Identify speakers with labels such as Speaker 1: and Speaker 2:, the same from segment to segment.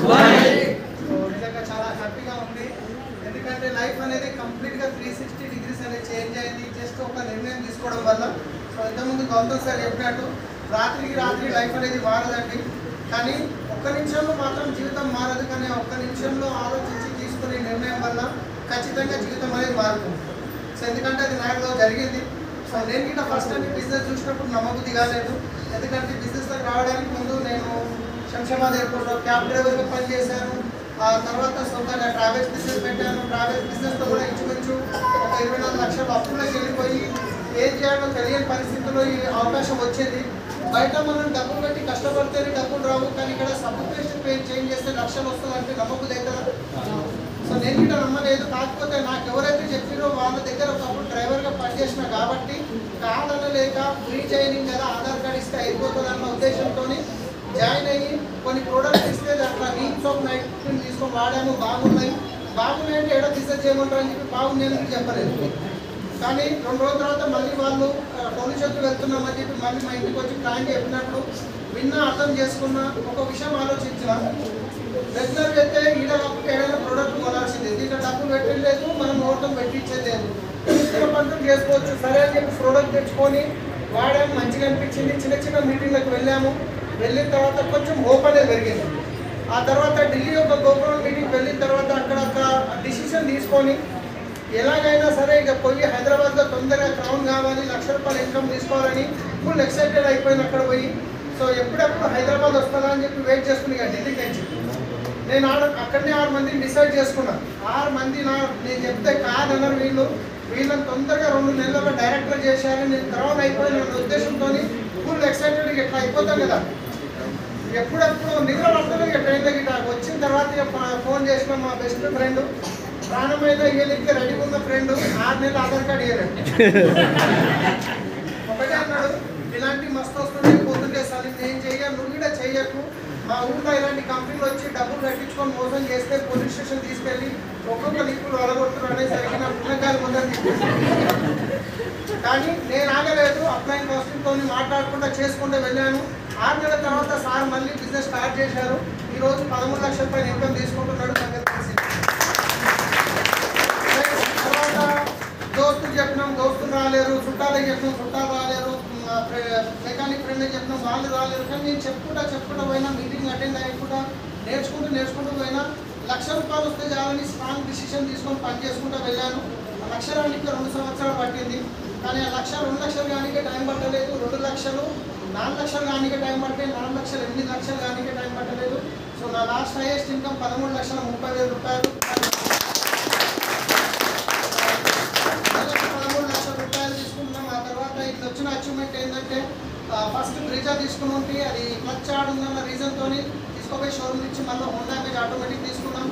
Speaker 1: నిజంగా చాలా హ్యాపీగా ఉంది. ఎందుకంటే లైఫ్ అనేది కంప్లీట్గా 360 డిగ్రీస్ అనేది చేంజ్ అయింది జస్ట్ ఒక నిర్ణయం తీసుకోవడం వల్ల. సో ఇంతకుముందు గౌతమ్ సార్ చెప్పినట్టు రాత్రికి రాత్రి లైఫ్ అనేది మారదండి, కానీ ఒక్క నిమిషంలో మాత్రం జీవితం మారదు. కానీ ఒక్క నిమిషంలో ఆలోచించి తీసుకునే నిర్ణయం వల్ల ఖచ్చితంగా జీవితం అనేది మారుతుంది. సో ఎందుకంటే అది నాలో జరిగింది. సో నేను కూడా ఫస్ట్ టైం బిజినెస్ చూసినప్పుడు నమ్మబుద్ధి కాలేదు. ఎందుకంటే బిజినెస్లోకి రావడానికి ముందు నేను శంషాబాద్ ఎయిర్పోర్ట్లో క్యాబ్ డ్రైవర్గా పనిచేశాను. ఆ తర్వాత సొంతంగా ట్రావెల్స్ బిజినెస్ పెట్టాను. ట్రావెల్స్ బిజినెస్లో కూడా ఇంచుమించు ఒక 24 లక్షల అప్పులకు వెళ్ళిపోయి ఏం చేయాలో తెలియని పరిస్థితుల్లో ఈ అవకాశం వచ్చింది. బయట మనం డబ్బులు పెట్టి కష్టపడితేనే డబ్బులు రావు, కానీ ఇక్కడ సబ్స్క్రిప్షన్ పే చేంజ్ చేస్తే లక్షలు వస్తుందంటే నమ్మబుద్ధి అవుతుందా? సో నేను కూడా నమ్మలేదు. కాకపోతే నాకు ఎవరైతే చెప్పారో వాళ్ళ దగ్గర ఒకప్పుడు డ్రైవర్గా పనిచేసిన కాబట్టి కాదనలేక ఫ్రీ ట్రైనింగ్ కదా, ఆధార్ కార్డు ఇస్తే అయిపోతుంది అన్న ఉద్దేశంతో జాయిన్ అయ్యి కొన్ని ప్రోడక్ట్స్ ఇస్తే అట్లా నీమ్ సోప్ నైట్ క్రీమ్ తీసుకొని వాడాము. బాగున్నాయి అంటే ఎక్కడ బిజినెస్ చేయమంటారు అని చెప్పి బాగున్నాయని చెప్పలేదు. కానీ 2 రోజుల తర్వాత మళ్ళీ వాళ్ళు భవిష్యత్తు వెళ్తున్నామని చెప్పి మళ్ళీ మా ఇంటికి వచ్చి ప్లాన్ చెప్పినప్పుడు విన్నా, అర్థం చేసుకున్న ఒక విషయం ఆలోచించిన. రెగ్యులర్గా అయితే ఈడ కాకపోతే ఏదైనా ప్రోడక్ట్ కొనాల్సిందే, దీంట్లో డబ్బులు పెట్టలేదు, మనం నోటం పెట్టించేది లేదు, పంటలు చేసుకోవచ్చు. సరే అని చెప్పి ప్రోడక్ట్ తెచ్చుకొని వాడాము, మంచిగా అనిపించింది. చిన్న చిన్న మీటింగ్లకు వెళ్ళాము. వెళ్ళిన తర్వాత కొంచెం హోప్ అనేది పెరిగింది. ఆ తర్వాత ఢిల్లీ ఒక గోపురం మీటింగ్ వెళ్ళిన తర్వాత అక్కడ ఒక డిసిషన్ తీసుకొని ఎలాగైనా సరే ఇక పోయి హైదరాబాద్లో తొందరగా క్రౌన్ కావాలి, ₹1,00,000 ఇన్కమ్ తీసుకోవాలని ఫుల్ ఎక్సైటెడ్ అయిపోయింది అక్కడ పోయి. సో ఎప్పుడెప్పుడు హైదరాబాద్ వస్తుందా అని చెప్పి వెయిట్ చేసుకుని ఇక ఢిల్లీకి వచ్చి నేను అక్కడనే 6 మందిని డిసైడ్ చేసుకున్నాను. 6 మంది నేను చెప్తే కాదన్నారు వీళ్ళని తొందరగా 2 నెలల్లో డైరెక్టర్ చేశారని నేను క్రౌన్ అయిపోయిన ఉద్దేశంతో ఫుల్ ఎక్సైటెడ్ ఇట్లా అయిపోతాం కదా. ఎప్పుడెప్పుడు నిద్ర పడుతుంది ఇక ట్రైన్లో గిట్ట వచ్చిన తర్వాత ఇక ఫోన్ చేసిన మా బెస్ట్ ఫ్రెండ్, ప్రాణమైన ఇయ్యలికి రెడీగా ఉన్న ఫ్రెండ్ 6 నెలలు ఆధార్ కార్డు ఇయ్యారండి. ఒకటే అన్నాడు, ఇలాంటి మస్తు వస్తుంటే పోతుంటే సార్ నేను చెయ్యను, నువ్వు కూడా చెయ్యకు. మా ఊళ్ళో ఇలాంటి కంపెనీలు వచ్చి డబ్బులు కట్టించుకొని మోసం చేస్తే పోలీస్ స్టేషన్ తీసుకెళ్ళి ఒక్కొక్క నిప్పులు వలగొట్టురు అనేసరికి నా పుణ్యకాలు ముందని కానీ నేను ఆగలేదు. అప్లైన్ కాస్టింగ్తో మాట్లాడకుండా చేసుకుంటూ వెళ్ళాను. 6 నెలల తర్వాత సార్ మళ్ళీ బిజినెస్ స్టార్ట్ చేశారు. ఈరోజు ₹13 లక్షల ఇన్కమ్ తీసుకుంటున్నాడు. తర్వాత దోస్తులు చెప్పినాం, దోస్తులు రాలేరు. చుట్టాలకి చెప్పినాం, చుట్టాలు రాలేరు. మెకానిక్ ఫ్రెండ్కి చెప్పినాం, వాళ్ళు రాలేరు. కానీ నేను చెప్పుకుంటా పోయినా, మీటింగ్ అటెండ్ అయ్యకుండా నేర్చుకుంటూ పోయినా ₹1,00,000 వస్తే చాలని స్ట్రాంగ్ డిసిషన్ తీసుకొని పని చేసుకుంటూ వెళ్ళాను. ఆ లక్షరానికి 2 సంవత్సరాలు పట్టింది. కానీ ఆ 2 లక్షలు కానికే టైం పట్టలేదు. 2 లక్షలు 4 లక్షలు కానికే టైం పట్టింది. 4 లక్షలు 8 లక్షలు కానికే టైం పట్టలేదు. సో నా లాస్ట్ హైయెస్ట్ ఇన్కమ్ ₹13,30,000. ₹13,00,000 తీసుకుంటున్నాం. ఆ తర్వాత ఇది వచ్చిన అచీవ్మెంట్ ఏంటంటే ఫస్ట్ బ్రిజా తీసుకుని ఉంటే అది క్లచ్ ఆడుందన్న రీజన్తో తీసుకోపోయి షోరూమ్ ఇచ్చి మళ్ళీ హోండా మీద ఆటోమేటిక్ తీసుకున్నాం.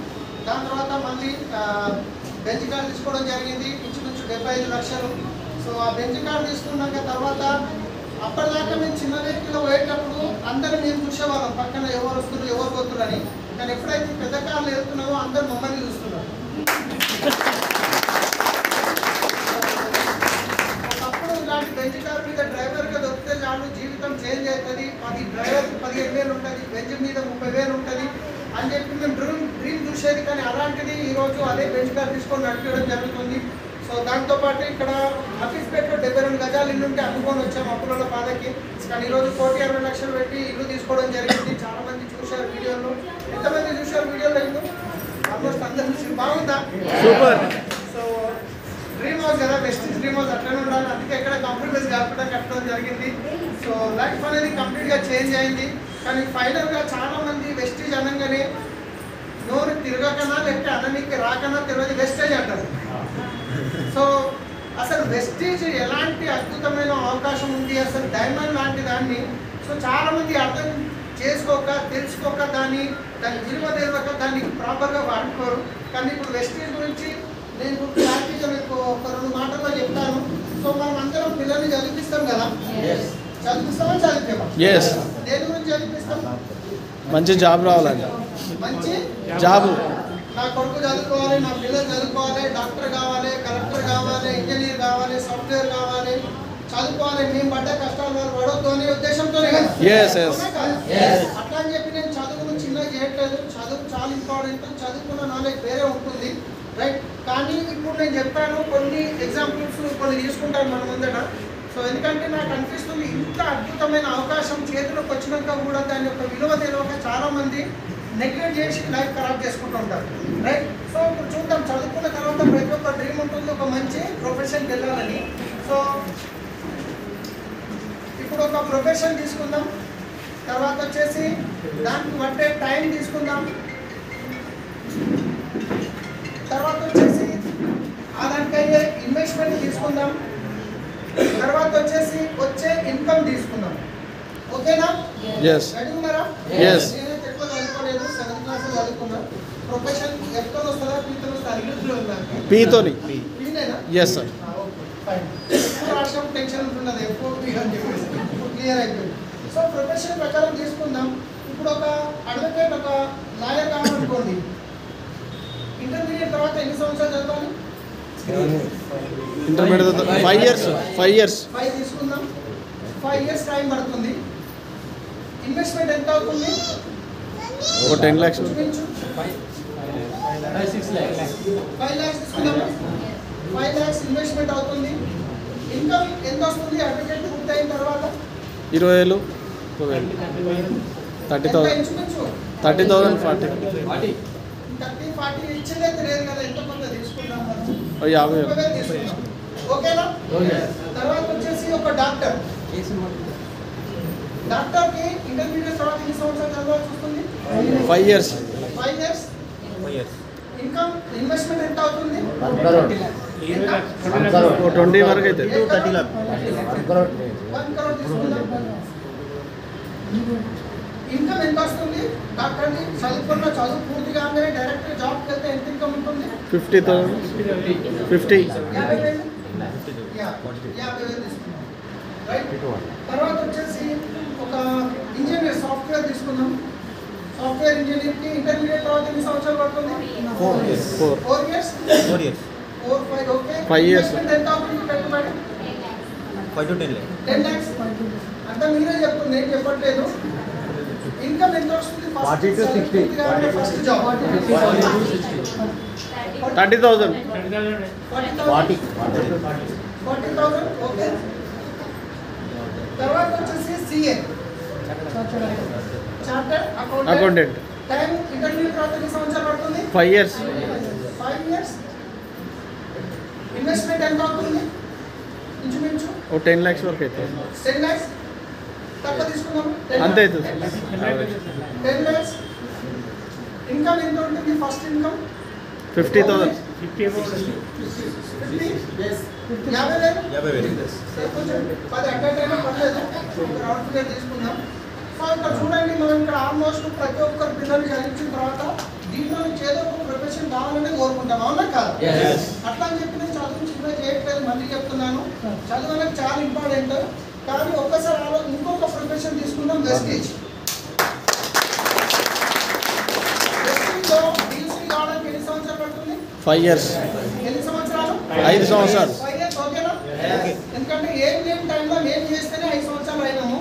Speaker 1: దాని తర్వాత మళ్ళీ బెంజ్ కార్ తీసుకోవడం జరిగింది, ఇంచుమించు 75 లక్షలు. సో ఆ బెంజ్ కార్ తీసుకున్నాక తర్వాత అప్పటిదాకా మేము చిన్న వెహికల్లో పోయేటప్పుడు అందరూ మేము చూసేవాళ్ళం, పక్కన ఎవరు వస్తున్నారు ఎవరు పోతున్నారని. కానీ ఎప్పుడైతే పెద్ద కార్లు వెళ్తున్నామో అందరూ మమ్మల్ని చూస్తున్నారు. ఒకప్పుడు ఇలాంటి బెంజ్ కార్ మీద డ్రైవర్గా దొరికితే చాలు, జీవితం చేంజ్ అవుతుంది, 10 డ్రైవర్కి 15,000 ఉంటుంది, బెంజ్ మీద 30,000 ఉంటుంది అని చెప్పి మేము డ్రీమ్ చూసేది. కానీ అలాంటిది ఈరోజు అదే బెంజ్ కార్ తీసుకొని నడిపించడం జరుగుతుంది. సో దాంతోపాటు ఇక్కడ హఫీజ్పేటలో 72 గజాలు ఇల్లు ఉంటే అమ్ముకొని వచ్చాము అప్పులలో బాధకి. కానీ ఈరోజు 1,60 లక్షలు పెట్టి ఇల్లు తీసుకోవడం జరిగింది. చాలా మంది చూశారు వీడియోలో. ఎంతమంది చూశారు వీడియోలో? ఇల్లు ఆల్మోస్ట్ అందరూ చూసి బాగుందా? సూపర్. సో డ్రీమ్ హౌస్ కదా, బెస్ట్ డ్రీమ్ హౌస్ అట్లనే ఉండాలి. అందుకే ఇక్కడ కంప్యూటర్స్ కాకుండా కట్టడం జరిగింది. సో లైఫ్ అనేది కంప్లీట్గా చేంజ్ అయింది. కానీ ఫైనల్గా చాలామంది వెస్టేజ్ అనగానే నోరు తిరగకనా లేకపోతే అననికి రాకనా తెలియదు వెస్టేజ్ అంటారు. సో అసలు వెస్టేజ్ ఎలాంటి అద్భుతమైన అవకాశం ఉంది, అసలు డైమండ్ లాంటి దాన్ని సో చాలామంది అర్థం చేసుకోక తెలుసుకోక దాని విలువ తెలియక దాన్ని ప్రాపర్గా వాడుకోరు. కానీ ఇప్పుడు వెస్టేజ్ గురించి నేను క్లారిటీగా మీకు ఒక 2 మాటల్లో చెప్తాను. సో మనం అందరం పిల్లల్ని చదివిస్తాం కదా, చదివిస్తామని చదివిస్తామా? దేని గురించి చదివిస్తాం?
Speaker 2: మంచి జాబ్ రావాలండి,
Speaker 1: మంచి
Speaker 2: జాబ్.
Speaker 1: నా కొడుకు చదువుకోవాలి, నా పిల్లలు చదువుకోవాలి, డాక్టర్ కావాలి, కలెక్టర్ కావాలి, ఇంజనీర్ కావాలి, సాఫ్ట్వేర్ కావాలి, చదువుకోవాలి. మేము పడ్డ కష్టాలు పడొద్దు అనే ఉద్దేశంతోనే కదా. అట్లా అని చెప్పి నేను చదువును చిన్నగా చేయట్లేదు. లేదు, చదువు చాలా ఇంపార్టెంట్, చదువుకున్న నాలెడ్జ్ వేరే ఉంటుంది, రైట్. కానీ ఇప్పుడు నేను చెప్పాను కొన్ని ఎగ్జాంపుల్స్ కొన్ని తీసుకుంటాను మన ముందట. సో ఎందుకంటే నాకు అనిపిస్తుంది ఇంత అద్భుతమైన అవకాశం చేతిలోకి వచ్చినాక కూడా దాని యొక్క విలువ తెలియక చాలామంది నెగ్లెక్ట్ చేసి లైఫ్ ఖరాబ్ చేసుకుంటూ ఉంటారు, రైట్. సో ఇప్పుడు చూద్దాం, చదువుకున్న తర్వాత ప్రతి ఒక్క డ్రీమ్ ఉంటుంది ఒక మంచి ప్రొఫెషన్కి వెళ్ళాలని. సో ఇప్పుడు ఒక ప్రొఫెషన్ తీసుకుందాం, తర్వాత వచ్చేసి దానికి పట్టే టైం తీసుకుందాం, తర్వాత వచ్చేసి దానికి అయ్యే ఇన్వెస్ట్మెంట్ తీసుకుందాం, తర్వాత వచ్చేసి వచ్చే ఇన్కమ్ తీసుకుందాం. ఓకేనా? రెడీ ఉన్నారా? నేనైతే ఎక్కువ చదువుకోలేదు, 7th క్లాస్ చదువుకున్నా. ప్రొఫెషన్ ఎఫ్తో వస్తుందా పీతో వస్తుందా? ఇంగ్లీష్లో ఉందా?
Speaker 2: పీతోని.
Speaker 1: పీనేనా?
Speaker 2: Yes sir.
Speaker 1: రాష్ట్రం టెన్షన్ ఉంటున్నది ఎప్పుడు పీ అని చెప్పేసి క్లియర్ అయిపోయింది. సో ప్రొఫెషన్ ప్రకారం తీసుకుందాం. ఇప్పుడు ఒక అడ్వకేట్, ఒక లాయర్ కావాలనుకోండి, ఇంటర్మీడియట్ తర్వాత ఎన్ని సంవత్సరాలు చదవాలి?
Speaker 2: Intermediate 5 years.
Speaker 1: 5 తీసుకుందాం. 5 years టైం పడుతుంది. ఇన్వెస్ట్మెంట్ ఎంత అవుతుంది?
Speaker 2: ఒక 10 lakhs.
Speaker 1: 5 lakhs తీసుకుందాం. 5 lakhs ఇన్వెస్ట్మెంట్ అవుతుంది. ఇన్కమ్ ఎంత వస్తుంది అడ్వకేట్ పూర్తయిన తర్వాత?
Speaker 2: 20,000, 30,000, 30,000, 40.
Speaker 1: 30-40 ఇచ్చేదైతే లేదు కదా, ఎంత కొంత తీసుకుందాం మనం.
Speaker 2: 50,000
Speaker 1: తీసుకుందాం. ఓకేనా? తర్వాత వచ్చేసి ఒక డాక్టర్, డాక్టర్కి ఇంటర్మీడియట్ తర్వాత ఎన్ని సంవత్సరాలు చదవాల్సి వస్తుంది?
Speaker 2: 5 years.
Speaker 1: 5 years. ఇన్కమ్ ఇన్వెస్ట్మెంట్ ఎంత అవుతుంది?
Speaker 2: 20 వరకు అయితే
Speaker 3: 30 lakh.
Speaker 1: 1 crore తీసుకుందాం. ఇన్కమ్ ఎంత వస్తుంది డాక్టర్ని? చదువుకున్న చదువు పూర్తి కాగానే డైరెక్ట్ జాబ్కి వెళ్తే ఎంత ఇన్కమ్ ఉంటుంది?
Speaker 2: 50,000, 50.
Speaker 1: 50,000. 50,000 తీసుకుందాం, రైట్. తర్వాత వచ్చేసి ఒక ఇంజనీర్, సాఫ్ట్వేర్ తీసుకుందాం. సాఫ్ట్వేర్ ఇంజనీర్కి ఇంటర్మీడియట్ తర్వాత ఎన్ని సంవత్సరాలు పడుతుంది?
Speaker 2: 4 years.
Speaker 1: 4 years.
Speaker 3: 4 years.
Speaker 1: 4, 5. Okay.
Speaker 2: 5 years.
Speaker 1: Investment ఎంత అవుతుంది పెట్టుబడి?
Speaker 3: 5 to 10 lakh.
Speaker 1: 10 lakhs. అంతా మీరే చెప్తుంది, నేను చెప్పట్లేదు. ఇన్కమ్ ఎంత వస్తుంది?
Speaker 3: 40 to 60.
Speaker 1: First job
Speaker 2: 30,000.
Speaker 1: 40,000. ఓకే. తర్వాత వచ్చేసి CA, chartered accountant. Time intermediate తర్వాత ఎన్ని సంవత్సరాలు పడుతుంది?
Speaker 2: 5 years.
Speaker 1: 5 years. ఇన్వెస్ట్మెంట్ ఎంత అవుతుంది ఇంచుమించు?
Speaker 2: ఓ 10 lakhs వరకు అయితే
Speaker 1: 10 lakhs. తక్కువ తీసుకున్నాము,
Speaker 2: అంతే అవుతుంది.
Speaker 1: 10 lakhs. ఇన్కమ్ ఎంత ఉంటుంది? First income
Speaker 2: 50,000.
Speaker 1: 50,000.
Speaker 3: 50,000.
Speaker 1: కొంచెం 10 అడ్డైనా పర్లేదు, రౌండ్ ఫిగర్ తీసుకుందాం. సో ఇక్కడ చూడండి, మనం ఇక్కడ ఆల్మోస్ట్ ప్రతి ఒక్కరు పిల్లలు చదివించిన తర్వాత దీంట్లో ఏదో ఒక ప్రొఫెషన్ కావాలని కోరుకుంటాం, అవునా కాదు? అట్లా అని చెప్పి నేను చదువు చిన్న చేయట్లేదు, మళ్ళీ చెప్తున్నాను, చదువు అనేది చాలా ఇంపార్టెంట్. కానీ ఒక్కసారి ఇంకొక ప్రొఫెషన్ తీసుకుందాం, వెస్టేజ్. వెస్టేజ్లో డీసీ కావడానికి ఎన్ని సంవత్సరాలు పడుతుంది?
Speaker 2: 5 years.
Speaker 1: ఎన్ని సంవత్సరాలు?
Speaker 2: 5 సంవత్సరాలు.
Speaker 1: 5 years. ఓకేనా? ఎందుకంటే ఏం లేని టైంలో ఏం చేస్తేనే 5 సంవత్సరాలు అయినాము.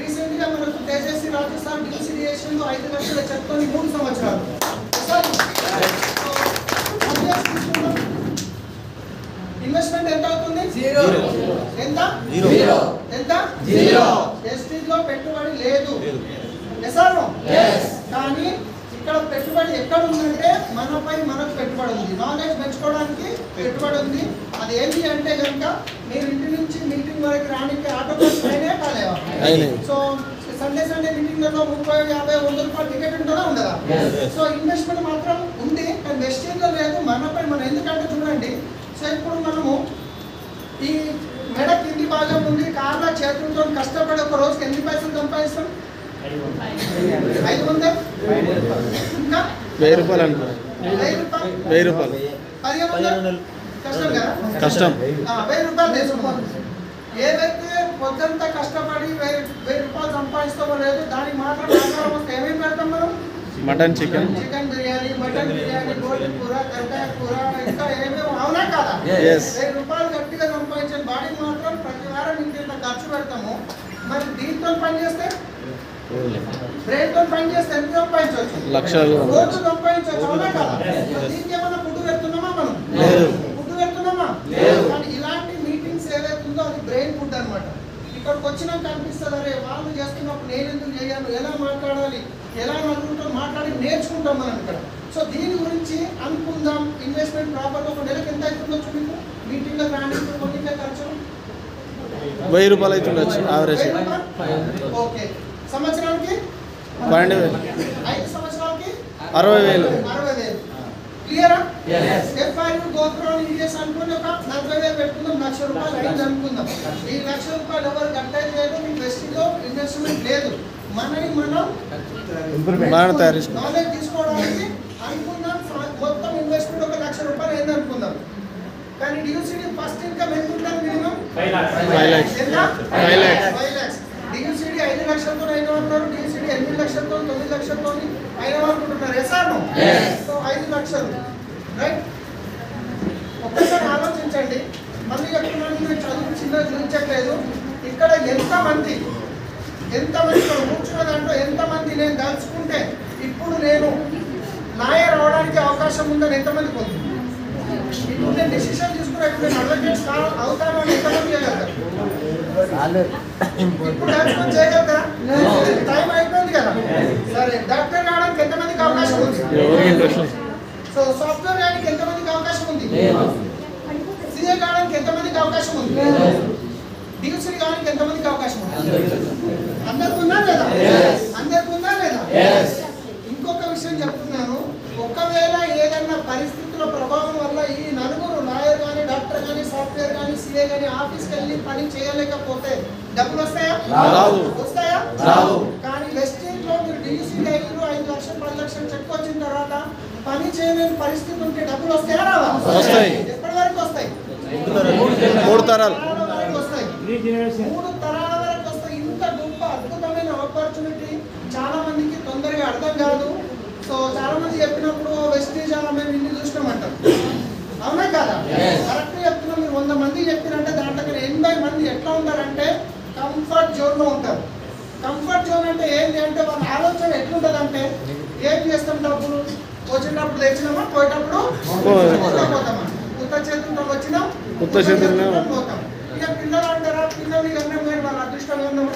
Speaker 1: రీసెంట్గా మనకు తేజస్వి రాజు సార్ డీసీ చేసిండు 5 లక్షల చెప్తోని 3 సంవత్సరాలు. ఇన్వెస్ట్మెంట్ ఎంత అవుతుంది? 0. ఎంత? 0. ఎంత? 0. వెస్టేజ్లో పెట్టుబడి లేదు. కానీ ఇక్కడ పెట్టుబడి ఎక్కడ ఉందంటే మనపై మనకు పెట్టుబడి ఉంది, నాలెడ్జ్ పెంచుకోవడానికి పెట్టుబడి ఉంది. అది ఏంటి అంటే కనుక మీరు ఇంటి నుంచి మీటింగ్ వరకు రానికి ఆటో బస్ అయినా కాలేవా? సో సండే మీటింగ్లలో 30, 50, 100 రూపాయలు టికెట్ ఉంటుందా ఉండదా? సో ఇన్వెస్ట్మెంట్ మాత్రం ఉంది, కానీ వెస్టేజ్లో లేదు, మనపై మనం. ఎందుకంటే చూడండి, సో ఇప్పుడు మనము ఈ మెడ కింది భాగం నుండి కార్ల చేతులతో కష్టపడి ఒక రోజుకి ఎన్ని పైసలు సంపాదిస్తాం? 500. ఇంకా
Speaker 2: 1000 రూపాయలు అనుకో. 1000 రూపాయలు.
Speaker 1: 1500. కష్టం కదా?
Speaker 2: కష్టం.
Speaker 1: 1000 రూపాయలు తీసుకున్నాం. ఏదైతే పొద్దంతా కష్టపడి 1000 రూపాయలు సంపాదిస్తామో లేదు, దానికి మాత్రం ఆధారం వస్తే ఏమేమి పెడతాం మనం?
Speaker 2: Mutton, chicken
Speaker 1: biryani, mutton biryani, gold కూర, కరకాయ కూర, ఇంకా ఏమేమి, అవునా కదా? 1000 రూపాయలు గట్టిగా సంపాదించిన బాడీకి మాత్రం ప్రతి వారం ఇంత ఖర్చు పెడతాము. మరి దీంతో పని చేస్తే బ్రెయిన్ తో పని చేస్తే ఎంత సంపాదించవచ్చు?
Speaker 2: లక్షలు
Speaker 1: రోజు సంపాదించవచ్చు. అవునా కదా? దీనికి ఏమన్నా ఫుడ్ పెడుతున్నామా మనం?
Speaker 2: లేదు.
Speaker 1: ఫుడ్ పెడుతున్నామా? కానీ ఇలాంటి మీటింగ్స్ ఏదైతే ఉందో అది బ్రెయిన్ ఫుడ్ అన్నమాట. ఇక్కడికి వచ్చినాక అనిపిస్తుంది, అరే వాళ్ళు చేస్తున్నప్పుడు నేను ఎందుకు చేయను, ఎలా మాట్లాడాలి, ఎలా నలుగురితో మాట్లాడి నేర్చుకుంటాం మనం ఇక్కడ. సో దీని గురించి అనుకుందాం. ఇన్వెస్ట్మెంట్ ప్రాపర్గా ఒక నెలకు ఎంత అవుతుందో మీకు మీటింగ్లో రానికి కొన్ని ఖర్చు
Speaker 2: 1000 రూపాయలు అవుతుండొచ్చు యావరేజ్.
Speaker 1: ఓకే. సంవత్సరానికి
Speaker 2: 12,000.
Speaker 1: 5 సంవత్సరాలకి
Speaker 2: 60,000.
Speaker 1: 60,000. క్లియరా? ఎఫ్ఐయు గోత్రం ఇండియస్ అనుకుని ఒక 40,000 పెట్టుకుందాం. ₹1,00,000 అయింది అనుకుందాం. ఈ ₹1,00,000 ఎవరు కట్టేది లేదు, మీ వెస్టిలో ఇన్వెస్ట్మెంట్ లేదు. మనని మనం
Speaker 2: తయారు చేసుకో.
Speaker 1: నాలెడ్జ్ తీసుకోవడానికి అనుకుందాం. మొత్తం ఇన్వెస్ట్మెంట్ ఒక ₹1,00,000 అయింది అనుకుందాం. కానీ డియూసిటీ ఫస్ట్ ఇన్కమ్ ఎంత ఉంటుంది? Minimum
Speaker 2: 5 lakhs. 5 lakhs.
Speaker 1: డియూసిటీ 5 లక్షలతో అయిన ఉన్నారు, డియూసిటీ 8 లక్షలతో 9 లక్షలతో అయిన అనుకుంటున్నారు. ఎస్ఆర్ను సో 5 లక్షలు, రైట్? ఒక్కసారి ఆలోచించండి. మళ్ళీ చెప్తున్నాను, నేను చదువు చిన్నది చూపించట్లేదు. ఇక్కడ ఎంతమంది ఇక్కడ కూర్చున్న దాంట్లో ఎంతమంది నేను దాచుకుంటే ఇప్పుడు నేను లాయర్ అవడానికి అవకాశం ఉందని ఎంతమందికి ఉంది? ఇప్పుడు నేను డిసిషన్ తీసుకున్నా, ఇప్పుడు నేను అడ్వకేట్స్ అవుతాను అని ఎంతమంది చేయగలుగుతారు? ఇప్పుడు దాచుకొని చేయగలుగుతారా? టైం అయిపోయింది కదా. సరే, డాక్టర్ కావడానికి ఎంతమందికి అవకాశం ఉంది? సో సాఫ్ట్వేర్ కావడానికి ఎంతమందికి అవకాశం ఉంది? సీఏ కావడానికి ఎంతమందికి అవకాశం ఉంది? డిగ్రీ కావడానికి ఎంతమందికి అవకాశం ఉంది? అందరికి ఉందా లేదా? అందరికి ఉందా లేదా? ఇంకొక విషయం చెప్తున్నాను. ఒకవేళ ఏదైనా పరిస్థితుల ప్రభావం వల్ల ఈ నలుగురు లాయర్ కానీ, డాక్టర్ కానీ, సాఫ్ట్వేర్ కానీ, సీఏ కానీ ఆఫీస్కి వెళ్ళి పని చేయలేకపోతే డబ్బులు వస్తాయా? వస్తాయా? కానీ వెస్టింగ్ లో మీరు డిగ్రీ అయ్యారు, 5 లక్షలు 10 లక్షలు చెక్ వచ్చిన తర్వాత పని చేయలేని పరిస్థితి ఉంటే డబ్బులు వస్తాయా? రావా?
Speaker 2: వస్తాయి.
Speaker 1: ఎప్పటి వరకు వస్తాయి?
Speaker 2: 3 తరాలు
Speaker 1: వస్తాయి. 3 తరాల వరకు వస్తాయి. ఇంత గొప్ప అద్భుతమైన ఆపర్చునిటీ చాలా మందికి తొందరగా అర్థం కాదు. సో చాలా మంది చెప్పినప్పుడు వెస్టేజ్ మేము ఇన్ని చూసినామంటారు. అవునా కదా? కరెక్ట్ చెప్తున్నాం. మీరు 100 మంది చెప్పినంటే దాంట్లో 80 మంది ఎట్లా ఉంటారంటే కంఫర్ట్ జోన్ లో ఉంటారు. కంఫర్ట్ జోన్ అంటే ఏంటి అంటే వాళ్ళ ఆలోచన ఎట్లుంటది అంటే, ఏం చేస్తాం, డబ్బులు వచ్చేటప్పుడు తెచ్చినామా, పోయేటప్పుడు పోతామా, కొత్త చేతులతో వచ్చినాం, కొత్త చేతులతో పోతాం. ఇక పిల్లలు అంటారా, పిల్లలు అన్నం కానీ వాళ్ళ అదృష్టం ఉందమ్మా.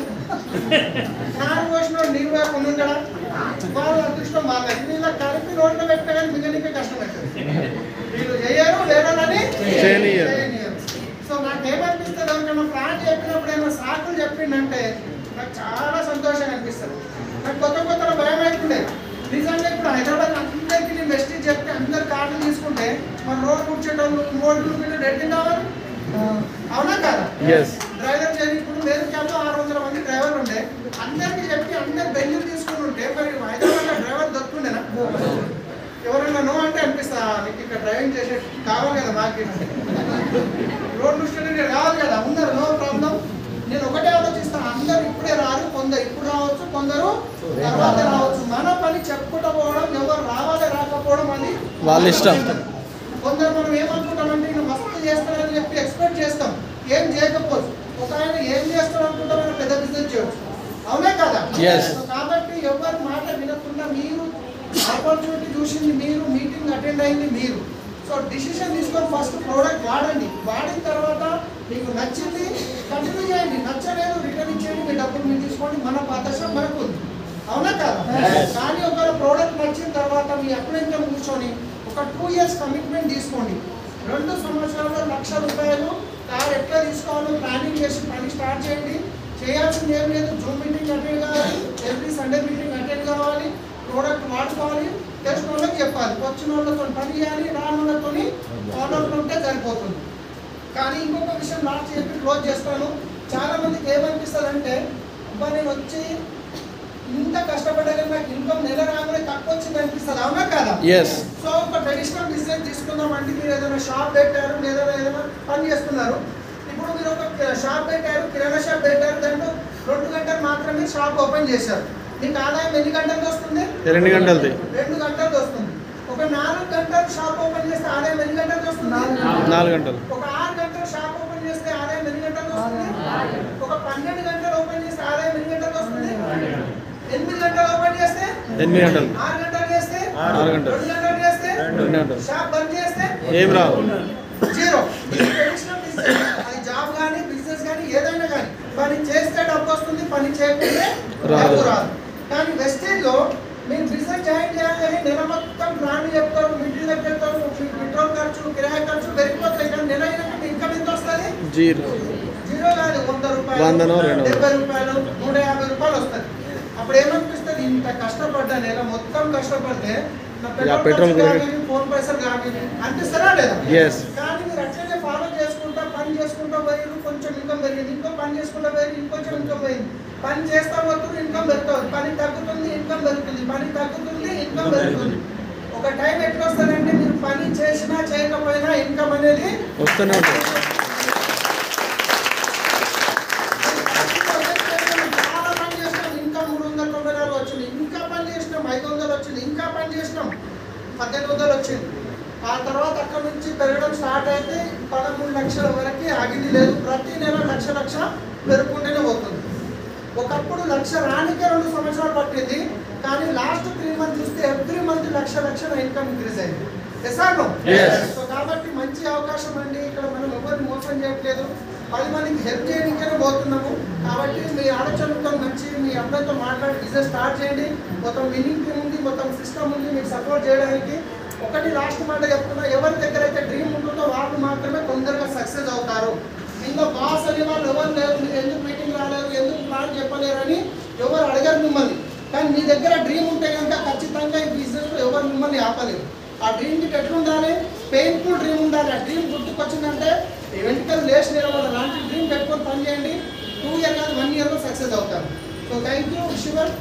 Speaker 1: నాలుగు వచ్చిన నీరు వేయకుండా ఉంటాడా, వాళ్ళ అదృష్టం వాళ్ళకి. ఇలా కలిపి రోడ్లో పెట్టినా కానీ మిగలికే కష్టం అవుతుంది. వీళ్ళు చేయరు, వేరేదని చేయనియరు. సో నాకేమనిపిస్తుంది, ఎవరికైనా ప్లాన్ చెప్పినప్పుడు ఏమైనా సాకులు చెప్పిండంటే నాకు చాలా సంతోషంగా అనిపిస్తుంది. నాకు కొత్త భయం అవుతుండే. నిజంగా ఇప్పుడు హైదరాబాద్ అందరికీ నేను వెస్టేజ్ చెప్తే అందరు కార్డులు తీసుకుంటే మన రోడ్ కూర్చేటోళ్ళు రోడ్లు డెడ్డింగ్ కావాలి. అవునా కదా? డ్రైవర్ చేయని ఇప్పుడు వేరే క్యాబ్లో 600 మంది డ్రైవర్లు ఉండే, అందరికి చెప్పి అందరు బెంజులు తీసుకుని ఉంటే మరి హైదరాబాద్లో డ్రైవర్ దొరుకుతుండేనా? ఎవరైనా నో అంటే అనిపిస్తా, నీకు ఇక్కడ డ్రైవింగ్ చేసే కావాలి కదా, మాకు రోడ్ స్టూడెంట్ కావాలి కదా, ఉన్నారు, నో ప్రాబ్లం. నేను ఒకటే ఆలోచిస్తాను, అందరు ఇప్పుడే రారు, కొందరు ఇప్పుడు రావచ్చు, కొందరు తర్వాత రావచ్చు. మన పని చెప్పుకుంటూ పోవడం, ఎవరు రావాలి రాకపోవడం అది
Speaker 2: వాళ్ళ ఇష్టం.
Speaker 1: కొందరు మనం ఏమనుకుంటామంటే నేను మస్తు చేస్తానని చెప్పి ఎక్స్పెక్ట్ చేస్తాం, ఏం చేయకపోవచ్చు. ఒక ఆయన ఏం చేస్తాడు అనుకుంటాం, మనం పెద్ద బిజినెస్ చేయవచ్చు. అవునే కదా? కాబట్టి ఎవరి మాట వినకుండా మీరు ఆపర్చునిటీ చూసింది మీరు, మీటింగ్ అటెండ్ అయింది మీరు. సో డిసిషన్ తీసుకొని ఫస్ట్ ప్రోడక్ట్ వాడండి. వాడిన తర్వాత మీకు నచ్చింది కంటిన్యూ చేయండి, నచ్చలేదు రిటర్న్ ఇచ్చేయండి, మీ డబ్బులు మీరు తీసుకోండి. మన పాదర్శం మనకు ఉంది. అవునా కదా? కానీ ఒక ప్రోడక్ట్ నచ్చిన తర్వాత మీ అప్లైన్తో కూర్చొని ఒక 2 years కమిట్మెంట్ తీసుకోండి. 2 సంవత్సరాల్లో ₹1,00,000 కార్ ఎట్లా తీసుకోవాలో ప్లానింగ్ చేసి పని స్టార్ట్ చేయండి. చేయాల్సింది ఏం లేదు, జూమ్ మీటింగ్ అటెండ్ కావాలి, ఎవ్రీ సండే మీటింగ్ అటెండ్ కావాలి, ప్రోడక్ట్ వాడుకోవాలి, తెలిసిన వాళ్ళకి చెప్పాలి, వచ్చిన వాళ్ళతో పని చేయాలి, రాని వాళ్ళతో ఫాలోఅప్ ఉంటే సరిపోతుంది. కానీ ఇంకొక విషయం లాస్ట్ చెప్పి క్లోజ్ చేస్తాను. చాలా మందికి ఏమనిపిస్తుంది అంటే, అబ్బా నేను వచ్చి ఇంత కష్టపడ్డా నాకు ఇన్కమ్ నెల రాగానే తక్కువ వచ్చింది అనిపిస్తుంది. అవునా కదా? సో ఒక ట్రెడిషనల్ బిజినెస్ తీసుకుందాం అంటే, మీరు ఏదైనా షాప్ పెట్టారు లేదా ఏదైనా పని చేస్తున్నారు. ఇప్పుడు మీరు ఒక షాప్ పెట్టారు, కిరాణా షాప్ పెట్టారు, దాంట్లో 2 గంటలు మాత్రమే షాప్ ఓపెన్ చేశారు. మీకు ఆదాయం ఎన్ని గంటలకి వస్తుంది?
Speaker 2: 2 గంటలది.
Speaker 1: 2 గంటలకి వస్తుంది. ఒక 4 గంటలు షాప్ ఓపెన్ చేస్తే ఆదాయం ఎన్ని గంటలకి వస్తుంది?
Speaker 2: 4 గంటలు.
Speaker 1: ఒక 6 గంటలు షాప్ ఓపెన్ చేస్తే ఆదాయం ఎన్ని గంటలకి వస్తుంది? ఒక 12 గంటలు ఓపెన్ చేస్తే ఆదాయం ఎన్ని గంటలకి వస్తుంది? 8 గంటలు ఓపెన్ చేస్తే
Speaker 2: 8 గంటలు
Speaker 1: 6 గంటలు చేస్తే
Speaker 2: 6 గంటలు
Speaker 1: 2 గంటలు చేస్తే
Speaker 2: 2 గంటలు
Speaker 1: షాప్ బంద్ చేస్తే
Speaker 2: ఏం రావు.
Speaker 1: జీరో. ట్రెడిషనల్ బిజినెస్, అది జాబ్ కానీ బిజినెస్ కానీ ఏదైనా కానీ పని చేస్తే డబ్బు వస్తుంది, పని చేయకపోతే డబ్బు రాదు. కానీ వెస్టేజ్లో మీరు బిజినెస్ జాయిన్ చేయాలని నెల మొత్తం ప్లాన్ చెప్తారు, మెటీరియల్ చెప్తారు, పెట్రోల్ ఖర్చు, కిరాయి ఖర్చు పెరిగిపోతాయి. కానీ నెల అయినాక మీ ఇన్కమ్ ఎంత వస్తుంది?
Speaker 2: జీరో.
Speaker 1: జీరో కాదు, 100 రూపాయలు, 70 రూపాయలు, 150 రూపాయలు వస్తుంది. అప్పుడు ఏమనిపిస్తుంది? ఇంత కష్టపడ్డా, నెల మొత్తం కష్టపడితే నా పెట్రోల్ ఖర్చు ఫోన్ పైసలు కానీ అనిపిస్తారా లేదా? కానీ మీరు అట్లనే ఫాలో చేసుకుంటా పని చేసుకుంటా పోయి కొంచెం ఇన్కమ్ పెరిగింది, ఇంకో పని చేసుకుంటా పోయి ఇంకొంచెం ఇన్కమ్ పోయింది. పని చేస్తా పోతుంది, ఇన్కమ్ పెరుగుతుంది. పని తగ్గుతుంది, ఇన్కమ్ పెరుగుతుంది. పని తగ్గుతుంది, ఇన్కమ్ పెరుగుతుంది. ఒక టైం ఎట్లా వస్తుందంటే మీరు పని చేసినా చేయకపోయినా ఇన్కమ్ అనేది
Speaker 2: వస్తూనే ఉంటుంది.
Speaker 1: చాలా పని చేసినాం, ఇంకా 394 వచ్చింది. ఇంకా పని చేసినాం, 500 వచ్చింది. ఇంకా పని చేసినాం, 1800 వచ్చింది. ఆ తర్వాత అక్కడ నుంచి పెరగడం స్టార్ట్ అయితే 13 లక్షల వరకు ఆగింది లేదు. ప్రతి నెల లక్ష పెరుగుకుంటూనే పోతుంది. ఒకప్పుడు 1 లక్ష రానికే 2 సంవత్సరాలు పట్టింది. కానీ లాస్ట్ 3 మంత్స్ చూస్తే ఎవ్రీ మంత్ లక్షల ఇన్కమ్ ఇంక్రీజ్ అయింది. సో కాబట్టి మంచి అవకాశం అండి. ఇక్కడ మనం ఎవరిని మోసం చేయట్లేదు, 10 మందికి హెల్ప్ చేయడానికైనా పోతున్నాము. కాబట్టి మీ ఆలోచనతో మంచి మీ అబ్బాయితో మాట్లాడి బిజినెస్ స్టార్ట్ చేయండి. మొత్తం విన్నింగ్ టీమ్ ఉంది, మొత్తం సిస్టమ్ ఉంది మీకు సపోర్ట్ చేయడానికి. ఒకటి లాస్ట్ మాట చెప్తున్నా, ఎవరి దగ్గర అయితే డ్రీమ్ ఉంటుందో వాళ్ళు మాత్రమే తొందరగా సక్సెస్ అవుతారు. ఇంకా బాస్ అనే వాళ్ళు ఎవరు లేరు, మీరు ఎందుకు మీటింగ్ రాలేరు, ఎందుకు ప్లాన్ చెప్పలేరు అని ఎవరు అడగరు మిమ్మల్ని. కానీ మీ దగ్గర డ్రీమ్ ఉంటే కనుక ఖచ్చితంగా ఈ బిజినెస్లో ఎవరు మిమ్మల్ని ఆపలేరు. ఆ డ్రీమ్కి ఎట్లుండాలి? పెయిన్ఫుల్ డ్రీమ్ ఉండాలి. ఆ డ్రీమ్ గుర్తుకొచ్చిందంటే వెంటనే లేచి నిలబడాలి. అలాంటి డ్రీమ్ పెట్టుకొని పని చేయండి. 2 ఇయర్ కాదు 1 ఇయర్లో సక్సెస్ అవుతారు. So thank you శివర్.